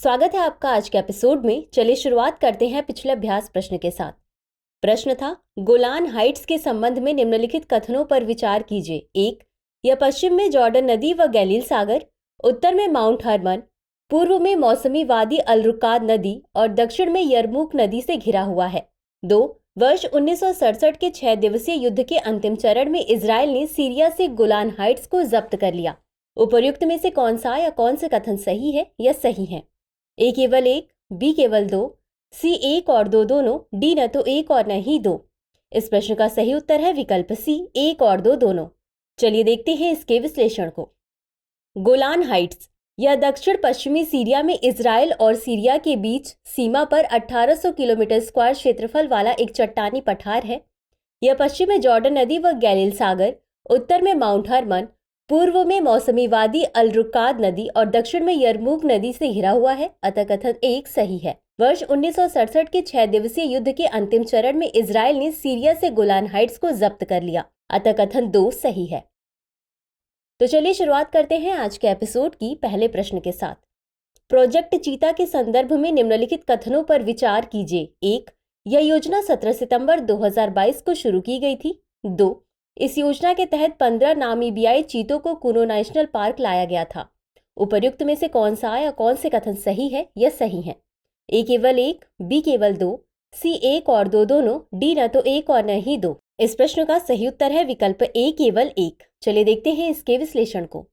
स्वागत है आपका आज के एपिसोड में। चलिए शुरुआत करते हैं पिछले अभ्यास प्रश्न के साथ। प्रश्न था, गोलान हाइट्स के संबंध में निम्नलिखित कथनों पर विचार कीजिए। 1. यह पश्चिम में जॉर्डन नदी व गैलील सागर, उत्तर में माउंट हर्मन, पूर्व में मौसमी वादी अल रुकाद नदी और दक्षिण में यरमूक नदी से घिरा हुआ है। 2. वर्ष 1967 के 6 दिवसीय युद्ध के अंतिम चरण में इजराइल ने सीरिया से गोलान हाइट्स को जब्त कर लिया। उपर्युक्त में से कौन सा या कौन से कथन सही है या सही है? ए केवल एक, बी केवल दो, सी एक और दो दोनों, डी न तो एक और न ही दो। इस प्रश्न का सही उत्तर है विकल्प सी, एक और दो दोनों। चलिए देखते हैं इसके विश्लेषण को। गोलान हाइट्स यह दक्षिण पश्चिमी सीरिया में इजराइल और सीरिया के बीच सीमा पर 1800 किलोमीटर स्क्वायर क्षेत्रफल वाला एक चट्टानी पठार है। यह पश्चिम में जॉर्डन नदी व गैलील सागर, उत्तर में माउंट हर्मन, पूर्व में मौसमी वादी अल रुकाद नदी और दक्षिण में यरमूक नदी से घिरा हुआ है। अतः कथन एक सही है। वर्ष 1967 के 6 दिवसीय युद्ध के अंतिम चरण में इजराइल ने सीरिया से गोलान हाइट्स को जब्त कर लिया। अतः कथन 2 सही है। तो चलिए शुरुआत करते हैं आज के एपिसोड की पहले प्रश्न के साथ। प्रोजेक्ट चीता के संदर्भ में निम्नलिखित कथनों पर विचार कीजिए। 1. यह योजना 17 सितंबर 2022 को शुरू की गई थी। 2. इस योजना के तहत 15 नामीबियाई चीतों को कुनो नेशनल पार्क लाया गया था। उपर्युक्त में से कौन सा या कौन से कथन सही है या सही है? ए केवल एक, बी केवल दो, सी एक और दो दोनों, डी न तो एक और न ही दो। इस प्रश्न का सही उत्तर है विकल्प ए केवल एक। चलिए देखते हैं इसके विश्लेषण को।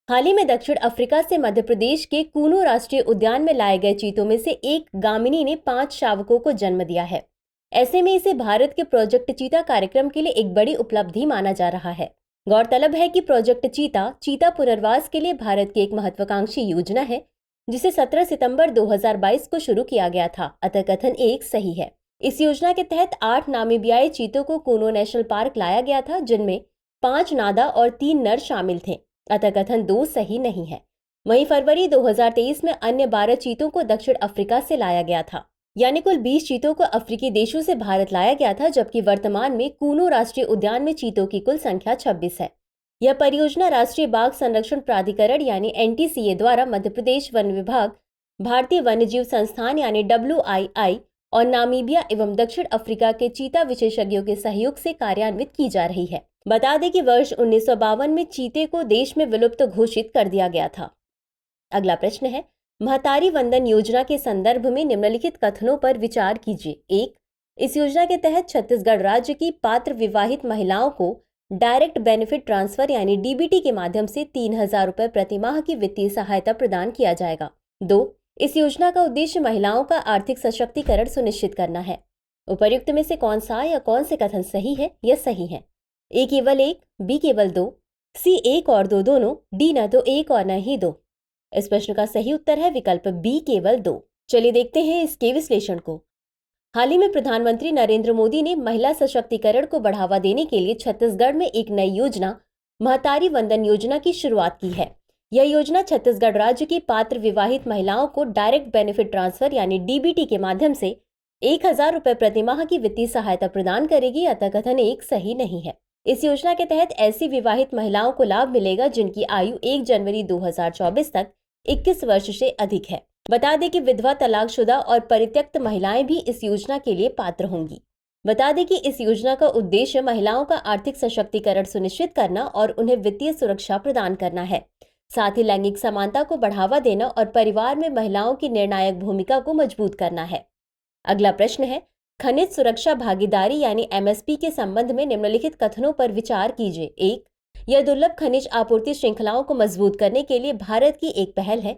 हाल ही में दक्षिण अफ्रीका से मध्य प्रदेश के कूनो राष्ट्रीय उद्यान में लाए गए चीतों में से एक गामिनी ने 5 शावकों को जन्म दिया है। ऐसे में इसे भारत के प्रोजेक्ट चीता कार्यक्रम के लिए एक बड़ी उपलब्धि माना जा रहा है। गौरतलब है कि प्रोजेक्ट चीता पुनर्वास के लिए भारत की एक महत्वाकांक्षी योजना है, जिसे 17 सितंबर 2022 को शुरू किया गया था। अतः कथन एक सही है। इस योजना के तहत 8 नामीबियाई चीतों को कूनो नेशनल पार्क लाया गया था, जिनमें 5 नादा और 3 नर शामिल थे। अतः कथन 2 सही नहीं है। वहीं फरवरी 2023 में अन्य 12 चीतों को दक्षिण अफ्रीका से लाया गया था। यानी कुल 20 चीतों को अफ्रीकी देशों से भारत लाया गया था, जबकि वर्तमान में कूनो राष्ट्रीय उद्यान में चीतों की कुल संख्या 26 है। यह परियोजना राष्ट्रीय बाघ संरक्षण प्राधिकरण यानी NTCA द्वारा मध्य प्रदेश वन विभाग, भारतीय वन्यजीव संस्थान यानी WII और नामीबिया एवं दक्षिण अफ्रीका के चीता विशेषज्ञों के सहयोग से कार्यान्वित की जा रही है। बता दें कि वर्ष 1952 में चीते को देश में विलुप्त घोषित कर दिया गया था। अगला प्रश्न है, महतारी वंदन योजना के संदर्भ में निम्नलिखित कथनों पर विचार कीजिए। 1. इस योजना के तहत छत्तीसगढ़ राज्य की पात्र विवाहित महिलाओं को डायरेक्ट बेनिफिट ट्रांसफर यानी DBT के माध्यम से 3000 रुपए प्रति माह की वित्तीय सहायता प्रदान किया जाएगा। 2. इस योजना का उद्देश्य महिलाओं का आर्थिक सशक्तिकरण सुनिश्चित करना है। उपर्युक्त में से कौन सा या कौन से कथन सही है या सही है? ए केवल एक, बी केवल दो, सी एक और दो दोनों, डी न तो एक और न ही दो। इस प्रश्न का सही उत्तर है विकल्प बी केवल 2। चलिए देखते हैं इसके विश्लेषण को। हाल ही में प्रधानमंत्री नरेंद्र मोदी ने महिला सशक्तिकरण को बढ़ावा देने के लिए छत्तीसगढ़ में एक नई योजना महतारी वंदन योजना की शुरुआत की है। यह योजना छत्तीसगढ़ राज्य की पात्र विवाहित महिलाओं को डायरेक्ट बेनिफिट ट्रांसफर यानी DBT के माध्यम से 1000 रुपए प्रति माह की वित्तीय सहायता प्रदान करेगी। अतः कथन एक सही नहीं है। इस योजना के तहत ऐसी विवाहित महिलाओं को लाभ मिलेगा जिनकी आयु 1 जनवरी 2024 तक 21 वर्ष से अधिक है। बता दें कि विधवा, तलाकशुदा और परित्यक्त महिलाएं भी इस योजना के लिए पात्र होंगी। बता दें कि इस योजना का उद्देश्य महिलाओं का आर्थिक सशक्तिकरण सुनिश्चित करना और उन्हें वित्तीय सुरक्षा प्रदान करना है। साथ ही लैंगिक समानता को बढ़ावा देना और परिवार में महिलाओं की निर्णायक भूमिका को मजबूत करना है। अगला प्रश्न है, खनिज सुरक्षा भागीदारी यानी MSP के संबंध में निम्नलिखित कथनों पर विचार कीजिए। 1. यह दुर्लभ खनिज आपूर्ति श्रृंखलाओं को मजबूत करने के लिए भारत की एक पहल है।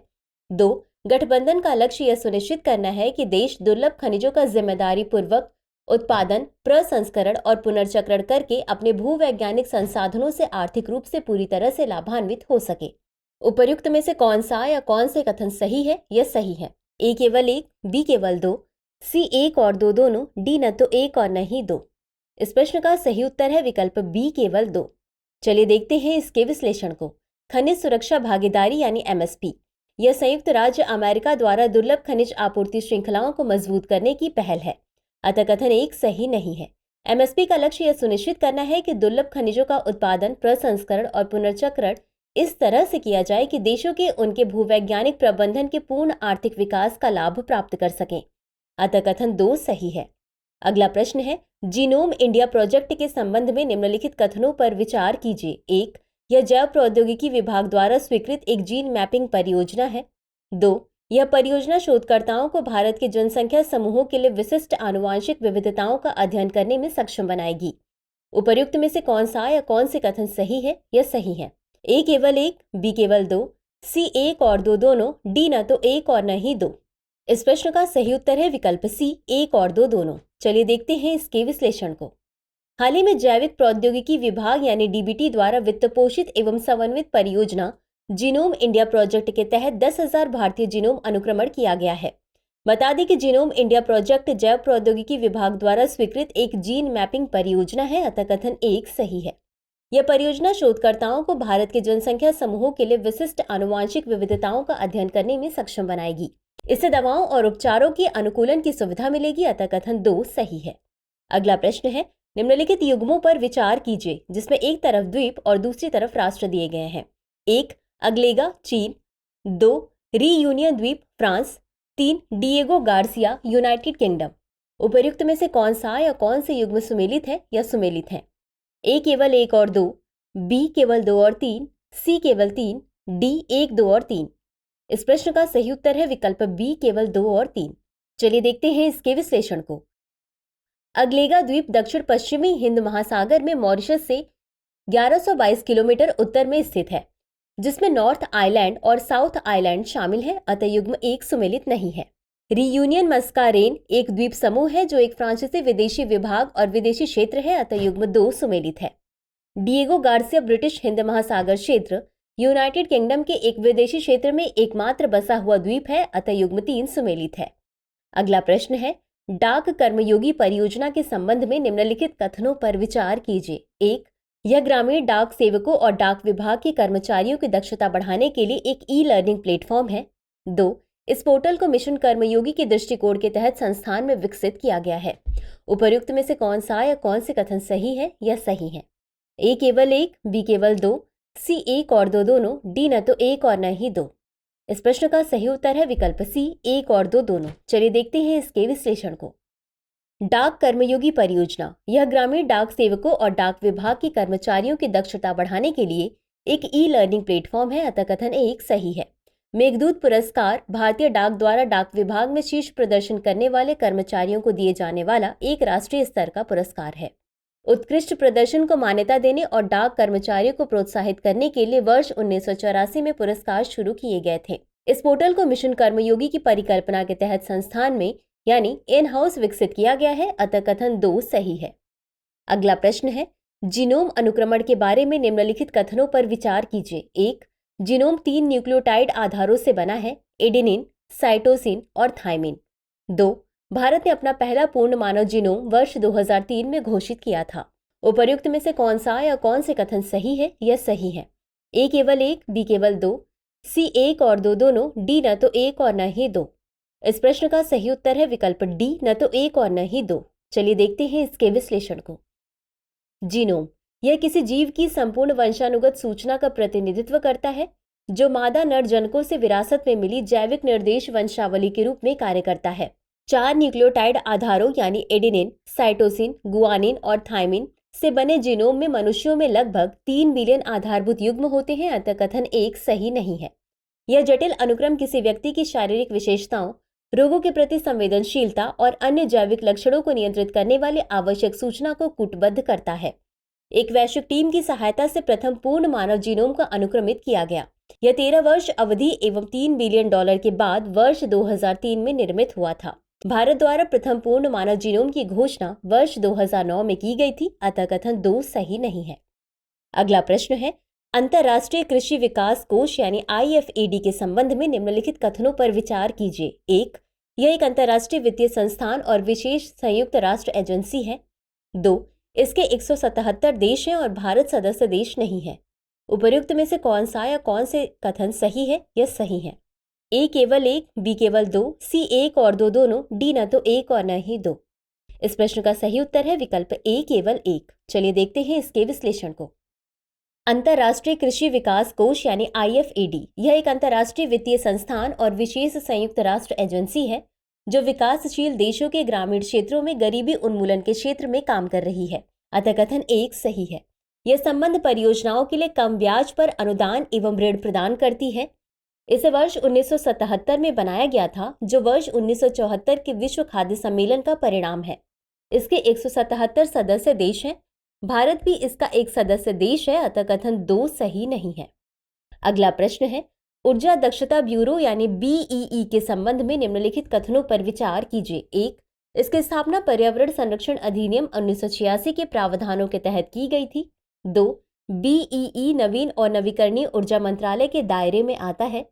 2. गठबंधन का लक्ष्य यह सुनिश्चित करना है कि देश दुर्लभ खनिजों का जिम्मेदारी पूर्वक उत्पादन, प्रसंस्करण और पुनर्चक्रण करके अपने भूवैज्ञानिक संसाधनों से आर्थिक रूप से पूरी तरह से लाभान्वित हो सके। उपर्युक्त में से कौन सा या कौन से कथन सही है या सही है? ए केवल एक, बी केवल दो, सी एक और दो दोनों, डी न तो एक और न ही दो। इस प्रश्न का सही उत्तर है विकल्प बी केवल 2। चलिए देखते हैं इसके विश्लेषण को। खनिज सुरक्षा भागीदारी यानी MSP यह संयुक्त राज्य अमेरिका द्वारा दुर्लभ खनिज आपूर्ति श्रृंखलाओं को मजबूत करने की पहल है। अतः कथन एक सही नहीं है। MSP का लक्ष्य यह सुनिश्चित करना है कि दुर्लभ खनिजों का उत्पादन, प्रसंस्करण और पुनर्चक्रण इस तरह से किया जाए कि देशों के उनके भूवैज्ञानिक प्रबंधन के पूर्ण आर्थिक विकास का लाभ प्राप्त कर सकें। अतः कथन 2 सही है। अगला प्रश्न है, जीनोम इंडिया प्रोजेक्ट के संबंध में निम्नलिखित कथनों पर विचार कीजिए। 1. यह जैव प्रौद्योगिकी विभाग द्वारा स्वीकृत एक जीन मैपिंग परियोजना है। 2. यह परियोजना शोधकर्ताओं को भारत के जनसंख्या समूहों के लिए विशिष्ट आनुवांशिक विविधताओं का अध्ययन करने में सक्षम बनाएगी। उपर्युक्त में से कौन सा या कौन से कथन सही है या सही है? ए केवल 1, बी केवल 2, सी 1 और 2 दोनों, डी न तो 1 और न ही 2। इस प्रश्न का सही उत्तर है विकल्प सी, 1 और 2 दोनों। चलिए देखते हैं इसके विश्लेषण को। हाल ही में जैविक प्रौद्योगिकी विभाग यानी डीबीटी द्वारा वित्त पोषित एवं समन्वित परियोजना जीनोम इंडिया प्रोजेक्ट के तहत 10,000 भारतीय जीनोम अनुक्रमण किया गया है। बता दें कि जीनोम इंडिया प्रोजेक्ट जैव प्रौद्योगिकी विभाग द्वारा स्वीकृत एक जीन मैपिंग परियोजना है। अतः कथन 1 सही है। यह परियोजना शोधकर्ताओं को भारत के जनसंख्या समूहों के लिए विशिष्ट आनुवांशिक विविधताओं का अध्ययन करने में सक्षम बनाएगी। इससे दवाओं और उपचारों के अनुकूलन की सुविधा मिलेगी। अतः कथन 2 सही है। अगला प्रश्न है, निम्नलिखित युग्मों पर विचार कीजिए जिसमें एक तरफ द्वीप और दूसरी तरफ राष्ट्र दिए गए हैं। 1. अग्लेगा चीन, 2. रीयूनियन द्वीप France, 3. Diego Garcia United kingdom. उपर्युक्त में से कौन सा या कौन से युग्म सुमेलित है या सुमेलित है? ए केवल 1 और 2, बी केवल 2 और 3, सी केवल 3, डी 1, 2 और 3। इस प्रश्न का सही उत्तर है विकल्प बी केवल 2 और 3। चलिए देखते हैं इसके विश्लेषण को। अग्लेगा द्वीप दक्षिण पश्चिमी हिंद महासागर में मॉरिशस से 1122 किलोमीटर उत्तर में स्थित है, जिसमें नॉर्थ आइलैंड और साउथ आइलैंड शामिल है। अतः युग्म 1 सुमेलित नहीं है। रीयूनियन मस्कारेन एक द्वीप समूह है जो एक फ्रांसीसी विदेशी विभाग और विदेशी क्षेत्र है। अतः युग्म 2 सुमेलित है। डिएगो गार्सिया ब्रिटिश हिंद महासागर क्षेत्र यूनाइटेड किंगडम के एक विदेशी क्षेत्र में एकमात्र बसा हुआ द्वीप है। अतः युग्म 3 सुमेलित है। अगला प्रश्न है, डाक कर्मयोगी परियोजना के संबंध में निम्नलिखित कथनों पर विचार कीजिए। 1. यह ग्रामीण डाक सेवकों और डाक विभाग के कर्मचारियों की दक्षता बढ़ाने के लिए एक ई लर्निंग प्लेटफॉर्म है। 2. इस पोर्टल को मिशन कर्मयोगी के दृष्टिकोण के तहत संस्थान में विकसित किया गया है। उपर्युक्त में से कौन सा या कौन से कथन सही है या सही है? ए केवल 1, बी केवल 2, सी 1 और 2 दोनों, डी न तो 1 और न ही 2। इस प्रश्न का सही उत्तर है विकल्प सी, 1 और 2 दोनों। चलिए देखते हैं इसके विश्लेषण को। डाक कर्मयोगी परियोजना यह ग्रामीण डाक सेवकों और डाक विभाग के कर्मचारियों की दक्षता बढ़ाने के लिए एक ई लर्निंग प्लेटफॉर्म है। अतः कथन 1 सही है। मेघदूत पुरस्कार भारतीय डाक द्वारा डाक विभाग में शीर्ष प्रदर्शन करने वाले कर्मचारियों को दिए जाने वाला एक राष्ट्रीय स्तर का पुरस्कार है। उत्कृष्ट प्रदर्शन को मान्यता देने और डाक कर्मचारियों को प्रोत्साहित करने के लिए वर्ष 1984 में पुरस्कार शुरू किए गए थे। इस पोर्टल को मिशन कर्मयोगी की परिकल्पना के तहत संस्थान में यानी इन हाउस विकसित किया गया है। अतः कथन 2 सही है। अगला प्रश्न है, जीनोम अनुक्रमण के बारे में निम्नलिखित कथनों पर विचार कीजिए। 1. जीनोम 3 न्यूक्लियोटाइड आधारों से बना है, एडेनिन, साइटोसिन और थाइमिन। 2. भारत ने अपना पहला पूर्ण मानव जीनोम वर्ष 2003 में घोषित किया था। उपर्युक्त में से कौन सा या कौन से कथन सही है या सही है? ए केवल 1, बी केवल 2, सी 1 और 2 दोनों, डी न तो 1 और न ही 2। इस प्रश्न का सही उत्तर है विकल्प डी, न तो 1 और न ही 2। चलिए देखते हैं इसके विश्लेषण को। जीनोम यह किसी जीव की संपूर्ण वंशानुगत सूचना का प्रतिनिधित्व करता है जो मादा नर जनकों से विरासत में मिली जैविक निर्देश वंशावली के रूप में कार्य करता है। 4 न्यूक्लियोटाइड आधारों यानी एडेनिन, साइटोसिन, गुआनिन और थाइमिन से बने जीनोम में मनुष्यों में लगभग 3 बिलियन आधारभूत युग्म होते हैं। अतः कथन 1 सही नहीं है। यह जटिल अनुक्रम किसी व्यक्ति की शारीरिक विशेषताओं, रोगों के प्रति संवेदनशीलता और अन्य जैविक लक्षणों को नियंत्रित करने वाले आवश्यक सूचना को कूटबद्ध करता है। एक वैश्विक टीम की सहायता से प्रथम पूर्ण मानव जीनोम का अनुक्रमित किया गया। यह 13 वर्ष अवधि एवं $3 बिलियन के बाद वर्ष 2003 में निर्मित हुआ था। भारत द्वारा प्रथम पूर्ण मानव जीनोम की घोषणा वर्ष 2009 में की गई थी। अतः कथन 2 सही नहीं है। अगला प्रश्न है, अंतर्राष्ट्रीय कृषि विकास कोष यानी IFAD के संबंध में निम्नलिखित कथनों पर विचार कीजिए। 1. यह एक अंतर्राष्ट्रीय वित्तीय संस्थान और विशेष संयुक्त राष्ट्र एजेंसी है। 2. इसके 177 देश हैं और भारत सदस्य देश नहीं है। उपर्युक्त में से कौन सा या कौन से कथन सही है या सही है? ए केवल 1, बी केवल 2, सी 1 और 2 दोनों, डी न तो 1 और न ही 2। इस प्रश्न का सही उत्तर है विकल्प ए केवल 1। चलिए देखते हैं इसके विश्लेषण को। अंतर्राष्ट्रीय कृषि विकास कोष यानी IFAD यह एक अंतर्राष्ट्रीय वित्तीय संस्थान और विशेष संयुक्त राष्ट्र एजेंसी है जो विकासशील देशों के ग्रामीण क्षेत्रों में गरीबी उन्मूलन के क्षेत्र में काम कर रही है। अतः कथन 1 सही है। यह संबंध परियोजनाओं के लिए कम ब्याज पर अनुदान एवं ऋण प्रदान करती है। इसे वर्ष 1977 में बनाया गया था जो वर्ष 1974 के विश्व खाद्य सम्मेलन का परिणाम है। इसके 177 सदस्य देश हैं। भारत भी इसका एक सदस्य देश है। अतः कथन 2 सही नहीं है। अगला प्रश्न है, ऊर्जा दक्षता ब्यूरो यानी BEE के संबंध में निम्नलिखित कथनों पर विचार कीजिए। 1. इसकी स्थापना पर्यावरण संरक्षण अधिनियम 1986 के प्रावधानों के तहत की गई थी। 2. BEE नवीन और नवीकरणीय ऊर्जा मंत्रालय के दायरे में आता है।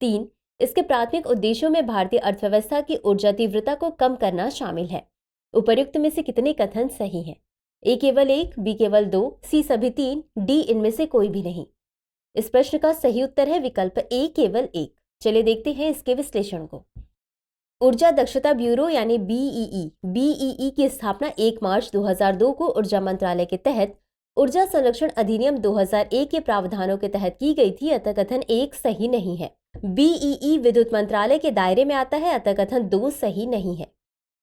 3. इसके प्राथमिक उद्देश्यों में भारतीय अर्थव्यवस्था की ऊर्जा तीव्रता को कम करना शामिल है। उपर्युक्त में से कितने कथन सही हैं? A केवल 1, B केवल 2, C सभी 3, D इनमें से कोई भी नहीं। इस प्रश्न का सही उत्तर है विकल्प A केवल 1। चलिए देखते हैं इसके विश्लेषण को। ऊर्जा दक्षता ब्यूरो यानी BEE की स्थापना 1 मार्च 2002 को ऊर्जा मंत्रालय के तहत ऊर्जा संरक्षण अधिनियम 2001 के प्रावधानों के तहत की गई थी। अतः कथन 1 सही नहीं है। BEE विद्युत मंत्रालय के दायरे में आता है। अतः कथन 2 सही नहीं है।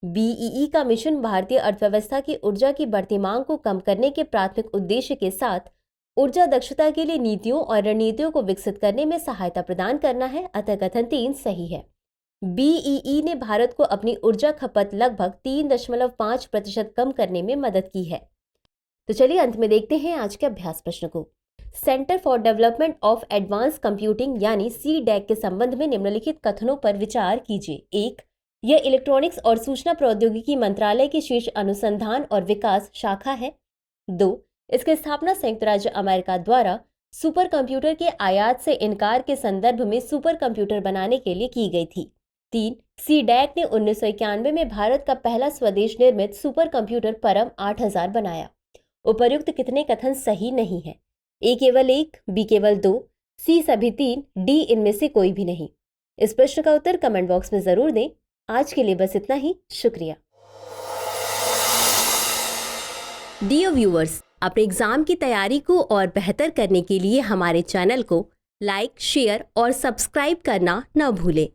BEE का मिशन भारतीय अर्थव्यवस्था की ऊर्जा की बढ़ती मांग को कम करने के प्राथमिक उद्देश्य के साथ ऊर्जा दक्षता के लिए नीतियों और रणनीतियों को विकसित करने में सहायता प्रदान करना है। अतः कथन 3 सही है। BEE ने भारत को अपनी ऊर्जा खपत लगभग 3.5% कम करने में मदद की है। तो चलिए अंत में देखते हैं आज के अभ्यास प्रश्न को। Centre for development of advance computing यानी CDAC के संबंध में निम्नलिखित कथनों पर विचार कीजिए। 1. यह इलेक्ट्रॉनिक्स और सूचना प्रौद्योगिकी मंत्रालय की शीर्ष अनुसंधान और विकास शाखा है। 2. इसकी स्थापना संयुक्त राज्य अमेरिका द्वारा सुपर कंप्यूटर के आयात से इनकार के संदर्भ में सुपर कंप्यूटर बनाने के लिए की गई थी। 3. CDAC ने 1991 में भारत का पहला स्वदेश निर्मित सुपर कंप्यूटर परम 8000 बनाया। उपर्युक्त कितने कथन सही नहीं है? A केवल 1, B केवल 2, C सभी 3, D इनमें से कोई भी नहीं। इस प्रश्न का उत्तर कमेंट बॉक्स में जरूर दें। आज के लिए बस इतना ही। शुक्रिया। डियर व्यूअर्स, अपने एग्जाम की तैयारी को और बेहतर करने के लिए हमारे चैनल को लाइक, शेयर और सब्सक्राइब करना न भूलें।